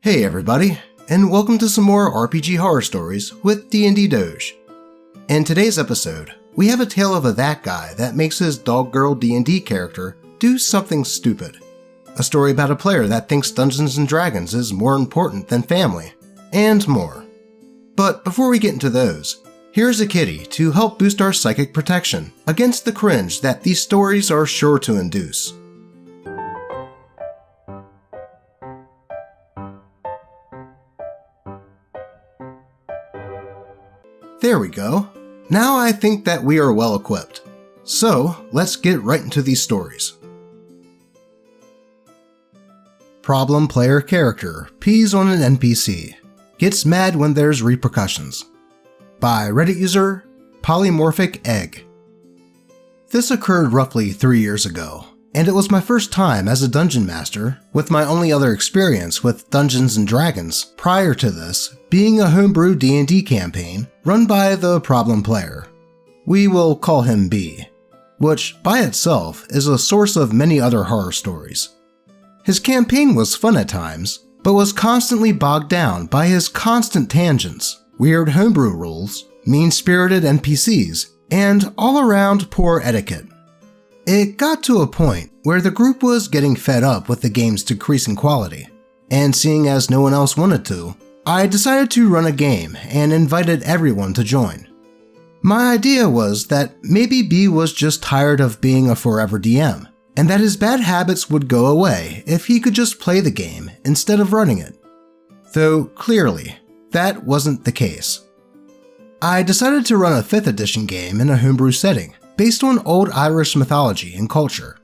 Hey everybody, and welcome to some more RPG horror stories with DnD Doge. In today's episode, we have a tale of a that guy that makes his dog girl D&D character do something stupid. A story about a player that thinks Dungeons & Dragons is more important than family, and more. But before we get into those, here's a kitty to help boost our psychic protection against the cringe that these stories are sure to induce. There we go. Now I think that we are well equipped. So, let's get right into these stories. Problem player character pees on an NPC. Gets mad when there's repercussions. By Reddit user Polymorphic Egg. This occurred roughly 3 years ago, and it was my first time as a dungeon master, with my only other experience with Dungeons & Dragons prior to this being a homebrew D&D campaign run by the problem player. We will call him B, which by itself is a source of many other horror stories. His campaign was fun at times, but was constantly bogged down by his constant tangents, weird homebrew rules, mean-spirited NPCs, and all-around poor etiquette. It got to a point where the group was getting fed up with the game's decreasing quality, and seeing as no one else wanted to, I decided to run a game and invited everyone to join. My idea was that maybe B was just tired of being a forever DM, and that his bad habits would go away if he could just play the game instead of running it. Though clearly, that wasn't the case. I decided to run a 5th edition game in a homebrew setting, based on old Irish mythology and culture.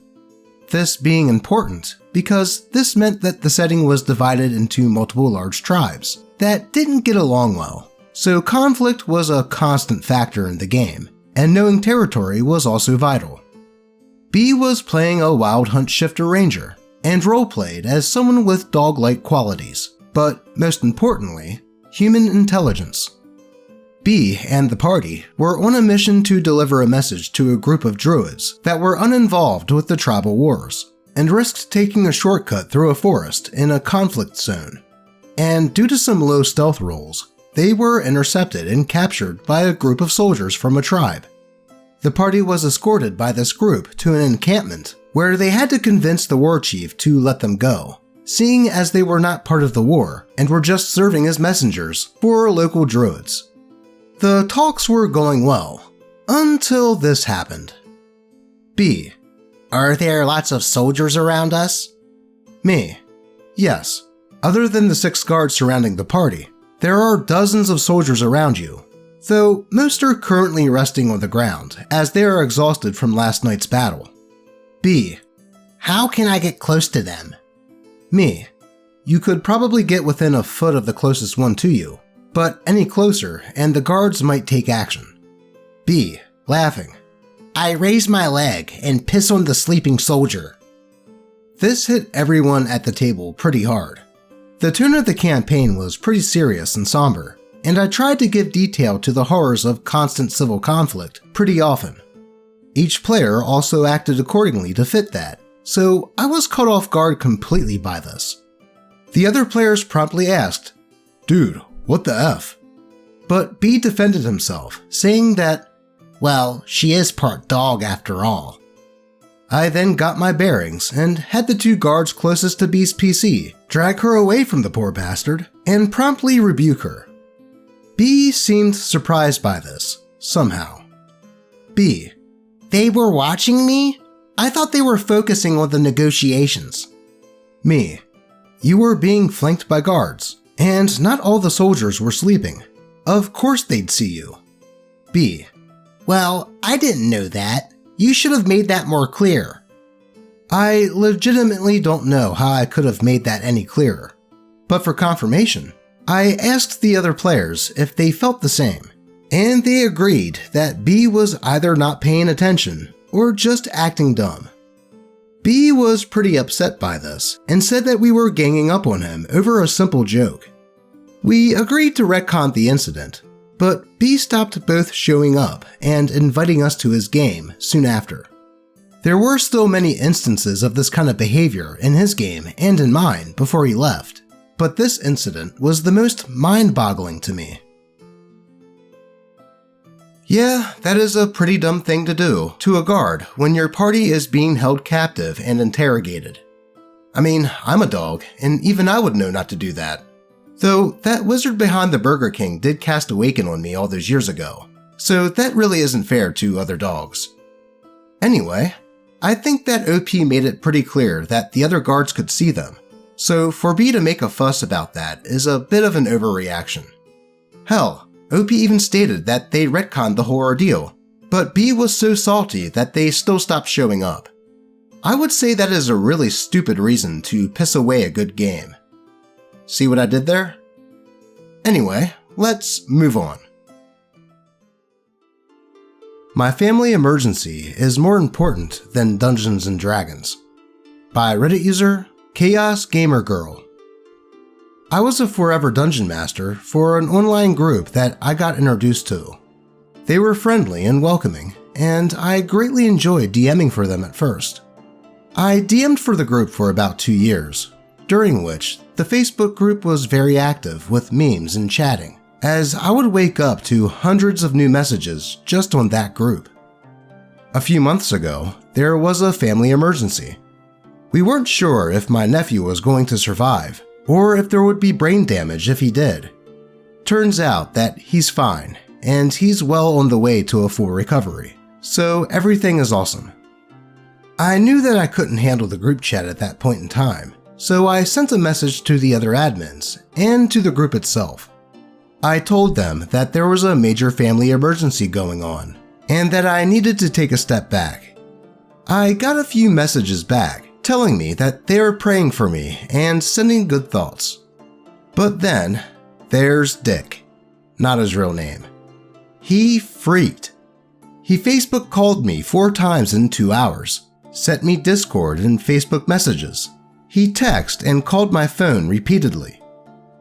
This being important because this meant that the setting was divided into multiple large tribes that didn't get along well, so conflict was a constant factor in the game, and knowing territory was also vital. B was playing a Wild Hunt Shifter Ranger, and roleplayed as someone with dog-like qualities, but most importantly, human intelligence. B and the party were on a mission to deliver a message to a group of druids that were uninvolved with the tribal wars, and risked taking a shortcut through a forest in a conflict zone. And due to some low stealth rolls, they were intercepted and captured by a group of soldiers from a tribe. The party was escorted by this group to an encampment where they had to convince the war chief to let them go, seeing as they were not part of the war and were just serving as messengers for local druids. The talks were going well, until this happened. B. Are there lots of soldiers around us? Me. Yes. Other than the 6 guards surrounding the party, there are dozens of soldiers around you, though most are currently resting on the ground as they are exhausted from last night's battle. B. How can I get close to them? Me. You could probably get within a foot of the closest one to you, but any closer and the guards might take action. B. Laughing. I raise my leg and piss on the sleeping soldier. This hit everyone at the table pretty hard. The tone of the campaign was pretty serious and somber, and I tried to give detail to the horrors of constant civil conflict pretty often. Each player also acted accordingly to fit that, so I was caught off guard completely by this. The other players promptly asked, "Dude, what the F?" But B defended himself, saying that, well, she is part dog after all. I then got my bearings and had the 2 guards closest to B's PC drag her away from the poor bastard and promptly rebuke her. B seemed surprised by this, somehow. B. They were watching me? I thought they were focusing on the negotiations. Me. You were being flanked by guards, and not all the soldiers were sleeping. Of course they'd see you. B. Well, I didn't know that. You should have made that more clear. I legitimately don't know how I could have made that any clearer. But for confirmation, I asked the other players if they felt the same, and they agreed that B was either not paying attention or just acting dumb. B was pretty upset by this and said that we were ganging up on him over a simple joke. We agreed to retcon the incident, but B stopped both showing up and inviting us to his game soon after. There were still many instances of this kind of behavior in his game and in mine before he left, but this incident was the most mind-boggling to me. Yeah, that is a pretty dumb thing to do to a guard when your party is being held captive and interrogated. I mean, I'm a dog, and even I would know not to do that. Though that wizard behind the Burger King did cast Awaken on me all those years ago, so that really isn't fair to other dogs. Anyway, I think that OP made it pretty clear that the other guards could see them, so for B to make a fuss about that is a bit of an overreaction. Hell, OP even stated that they retconned the whole ordeal, but B was so salty that they still stopped showing up. I would say that is a really stupid reason to piss away a good game. See what I did there? Anyway, let's move on. My family emergency is more important than Dungeons & Dragons. By Reddit user, Chaos Gamer Girl. I was a forever dungeon master for an online group that I got introduced to. They were friendly and welcoming, and I greatly enjoyed DMing for them at first. I DM'd for the group for about 2 years, during which the Facebook group was very active with memes and chatting, as I would wake up to hundreds of new messages just on that group. A few months ago, there was a family emergency. We weren't sure if my nephew was going to survive, or if there would be brain damage if he did. Turns out that he's fine, and he's well on the way to a full recovery, so everything is awesome. I knew that I couldn't handle the group chat at that point in time, so I sent a message to the other admins and to the group itself. I told them that there was a major family emergency going on, and that I needed to take a step back. I got a few messages back telling me that they were praying for me and sending good thoughts. But then, there's Dick, not his real name. He freaked. He Facebook called me 4 times in 2 hours, sent me Discord and Facebook messages. He texted and called my phone repeatedly.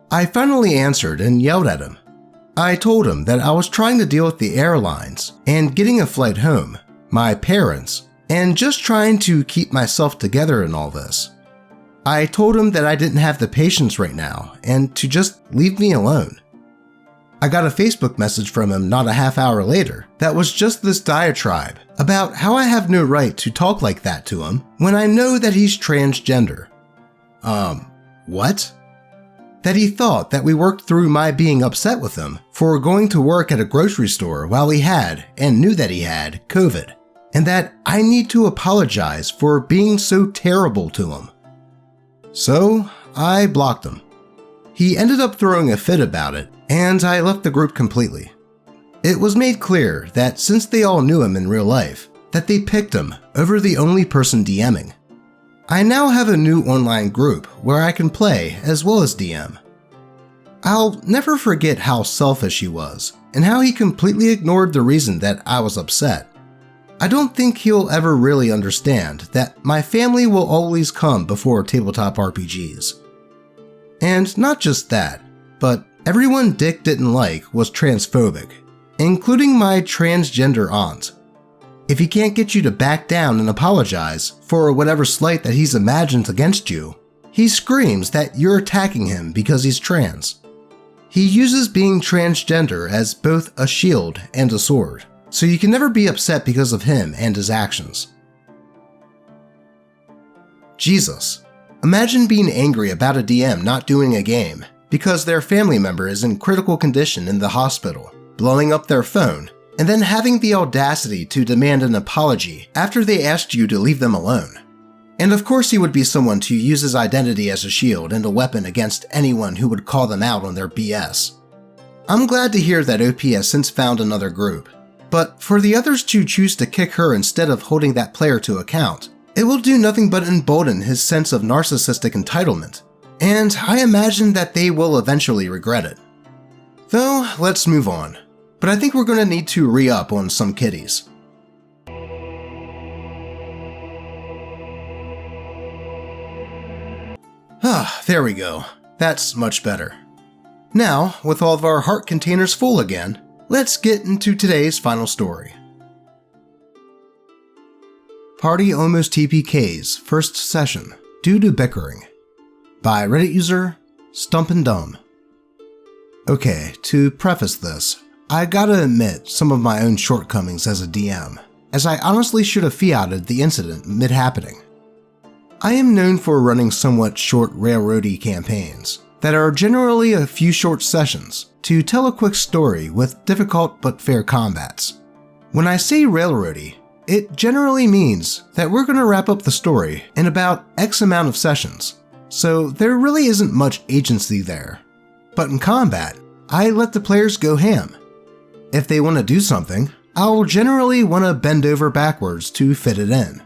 I finally answered and yelled at him. I told him that I was trying to deal with the airlines and getting a flight home, my parents, and just trying to keep myself together in all this. I told him that I didn't have the patience right now and to just leave me alone. I got a Facebook message from him not a half hour later that was just this diatribe about how I have no right to talk like that to him when I know that he's transgender. What? That he thought that we worked through my being upset with him for going to work at a grocery store while he had, and knew that he had, COVID, and that I need to apologize for being so terrible to him. So, I blocked him. He ended up throwing a fit about it, and I left the group completely. It was made clear that since they all knew him in real life, that they picked him over the only person DMing. I now have a new online group where I can play as well as DM. I'll never forget how selfish he was, and how he completely ignored the reason that I was upset. I don't think he'll ever really understand that my family will always come before tabletop RPGs. And not just that, but everyone Dick didn't like was transphobic, including my transgender aunt. If he can't get you to back down and apologize for whatever slight that he's imagined against you, he screams that you're attacking him because he's trans. He uses being transgender as both a shield and a sword, so you can never be upset because of him and his actions. Jesus, imagine being angry about a DM not doing a game because their family member is in critical condition in the hospital, blowing up their phone, and then having the audacity to demand an apology after they asked you to leave them alone. And of course he would be someone to use his identity as a shield and a weapon against anyone who would call them out on their BS. I'm glad to hear that OP has since found another group, but for the others to choose to kick her instead of holding that player to account, it will do nothing but embolden his sense of narcissistic entitlement, and I imagine that they will eventually regret it. Though, let's move on. But I think we're going to need to re-up on some kitties. There we go. That's much better. Now, with all of our heart containers full again, let's get into today's final story. Party almost TPK's first session due to bickering. By Reddit user, Stumpin' Dumb. Okay, to preface this, I gotta admit some of my own shortcomings as a DM, as I honestly should have fiated the incident mid-happening. I am known for running somewhat short railroady campaigns that are generally a few short sessions to tell a quick story with difficult but fair combats. When I say railroady, it generally means that we're going to wrap up the story in about X amount of sessions, so there really isn't much agency there. But in combat, I let the players go ham. If they want to do something, I'll generally want to bend over backwards to fit it in.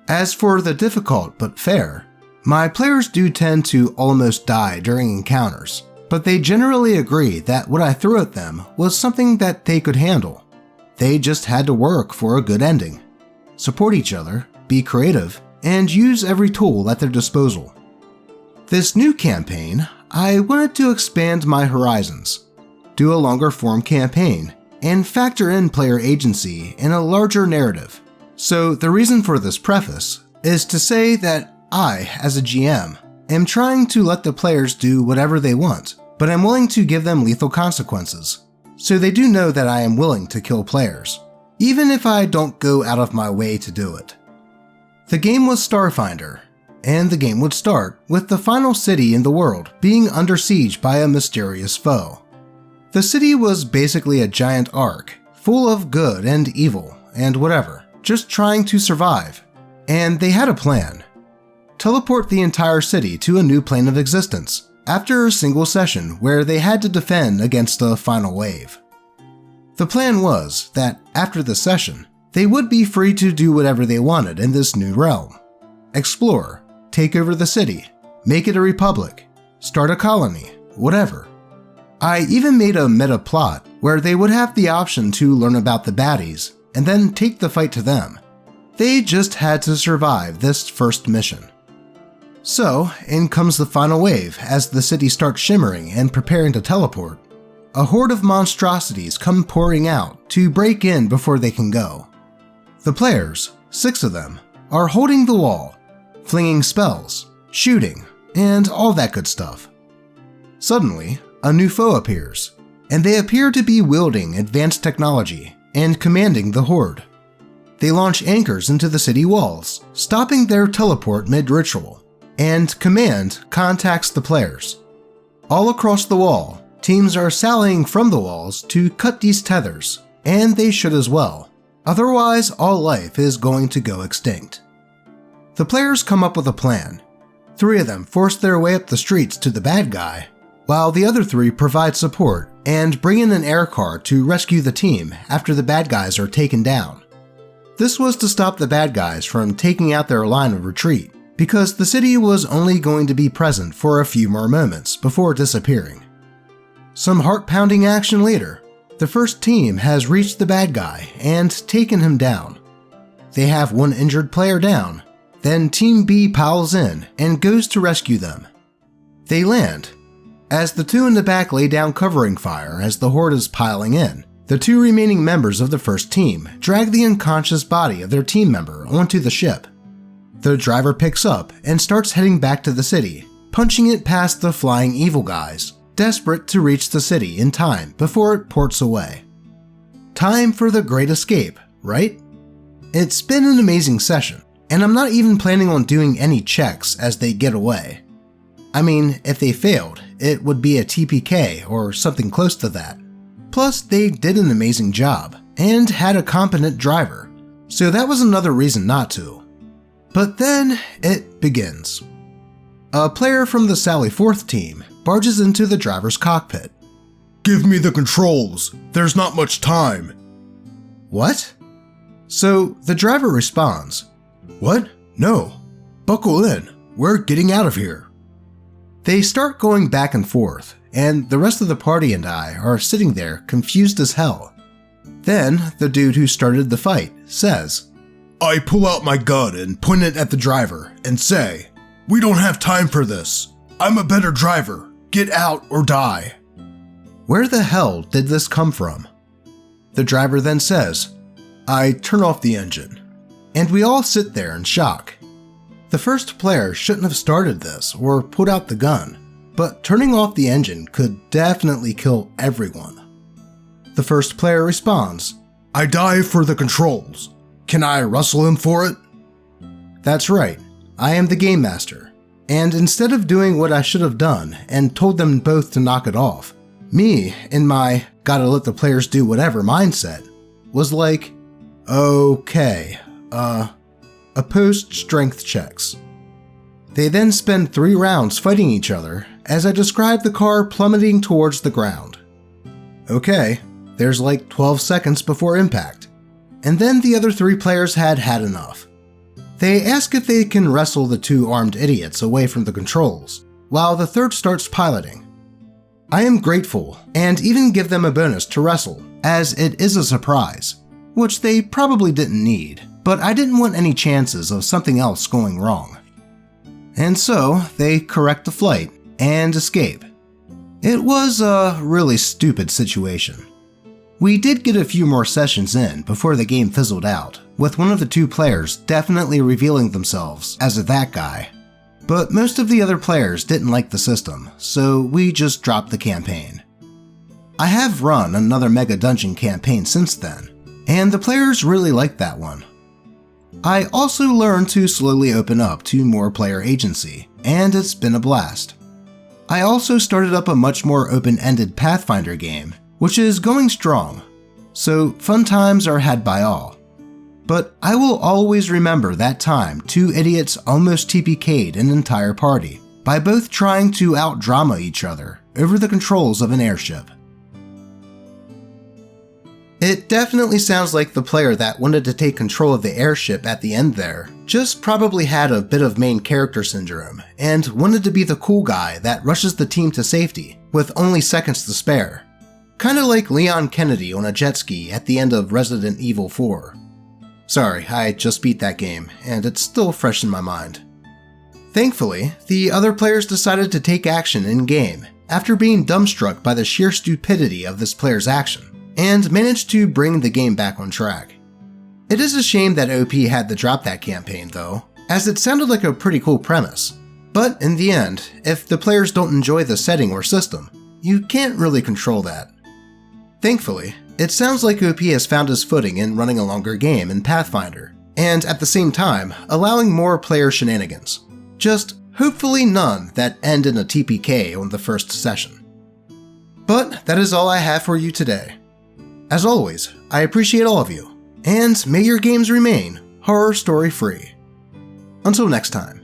As for the difficult but fair, my players do tend to almost die during encounters, but they generally agree that what I threw at them was something that they could handle. They just had to work for a good ending, support each other, be creative, and use every tool at their disposal. This new campaign, I wanted to expand my horizons, do a longer form campaign, and factor in player agency in a larger narrative. So the reason for this preface is to say that I, as a GM, am trying to let the players do whatever they want, but I'm willing to give them lethal consequences, so they do know that I am willing to kill players, even if I don't go out of my way to do it. The game was Starfinder, and the game would start with the final city in the world being under siege by a mysterious foe. The city was basically a giant ark, full of good and evil and whatever, just trying to survive, and they had a plan. Teleport the entire city to a new plane of existence after a single session where they had to defend against a final wave. The plan was that after the session, they would be free to do whatever they wanted in this new realm. Explore, take over the city, make it a republic, start a colony, whatever. I even made a meta plot where they would have the option to learn about the baddies and then take the fight to them. They just had to survive this first mission. So, in comes the final wave as the city starts shimmering and preparing to teleport. A horde of monstrosities come pouring out to break in before they can go. The players, 6 of them, are holding the wall, flinging spells, shooting, and all that good stuff. Suddenly, a new foe appears, and they appear to be wielding advanced technology and commanding the horde. They launch anchors into the city walls, stopping their teleport mid-ritual, and command contacts the players. All across the wall, teams are sallying from the walls to cut these tethers, and they should as well. Otherwise, all life is going to go extinct. The players come up with a plan. 3 of them force their way up the streets to the bad guy, while the other 3 provide support and bring in an air car to rescue the team after the bad guys are taken down. This was to stop the bad guys from taking out their line of retreat, because the city was only going to be present for a few more moments before disappearing. Some heart-pounding action later, the first team has reached the bad guy and taken him down. They have 1 injured player down, then Team B piles in and goes to rescue them. They land. As the 2 in the back lay down covering fire as the horde is piling in, the 2 remaining members of the first team drag the unconscious body of their team member onto the ship. The driver picks up and starts heading back to the city, punching it past the flying evil guys, desperate to reach the city in time before it ports away. Time for the great escape, right? It's been an amazing session, and I'm not even planning on doing any checks as they get away. I mean, if they failed, it would be a TPK or something close to that. Plus, they did an amazing job, and had a competent driver, so that was another reason not to. But then, it begins. A player from the Sally Forth team barges into the driver's cockpit. "Give me the controls, there's not much time." What? So the driver responds, "What? No. Buckle in, we're getting out of here." They start going back and forth, and the rest of the party and I are sitting there confused as hell. Then the dude who started the fight says, I pull out my gun and point it at the driver and say, "We don't have time for this. I'm a better driver. Get out or die." Where the hell did this come from? The driver then says, I turn off the engine. and we all sit there in shock. The first player shouldn't have started this or put out the gun. but turning off the engine could definitely kill everyone. The first player responds, I dive for the controls. Can I wrestle him for it? That's right, I am the game master, and instead of doing what I should have done and told them both to knock it off, me, in my gotta let the players do whatever mindset, was like, okay, opposed strength checks. They then spend 3 rounds fighting each other as I describe the car plummeting towards the ground. Okay, there's like 12 seconds before impact, and then the other 3 players had enough. They ask if they can wrestle the 2 armed idiots away from the controls, while the third starts piloting. I am grateful, and even give them a bonus to wrestle, as it is a surprise, which they probably didn't need, but I didn't want any chances of something else going wrong. And so, they correct the flight and escape. It was a really stupid situation. We did get a few more sessions in before the game fizzled out, with one of the 2 players definitely revealing themselves as that guy. But most of the other players didn't like the system, so we just dropped the campaign. I have run another Mega Dungeon campaign since then, and the players really liked that one. I also learned to slowly open up to more player agency, and it's been a blast. I also started up a much more open-ended Pathfinder game, which is going strong, so fun times are had by all. But I will always remember that time 2 idiots almost TPK'd an entire party by both trying to out-drama each other over the controls of an airship. It definitely sounds like the player that wanted to take control of the airship at the end there just probably had a bit of main character syndrome and wanted to be the cool guy that rushes the team to safety with only seconds to spare. Kinda like Leon Kennedy on a jet ski at the end of Resident Evil 4. Sorry, I just beat that game, and it's still fresh in my mind. Thankfully, the other players decided to take action in-game after being dumbstruck by the sheer stupidity of this player's action, and managed to bring the game back on track. It is a shame that OP had to drop that campaign though, as it sounded like a pretty cool premise. But in the end, if the players don't enjoy the setting or system, you can't really control that. Thankfully, it sounds like OP has found his footing in running a longer game in Pathfinder, and at the same time, allowing more player shenanigans. Just hopefully none that end in a TPK on the first session. But that is all I have for you today. As always, I appreciate all of you, and may your games remain horror story free. Until next time.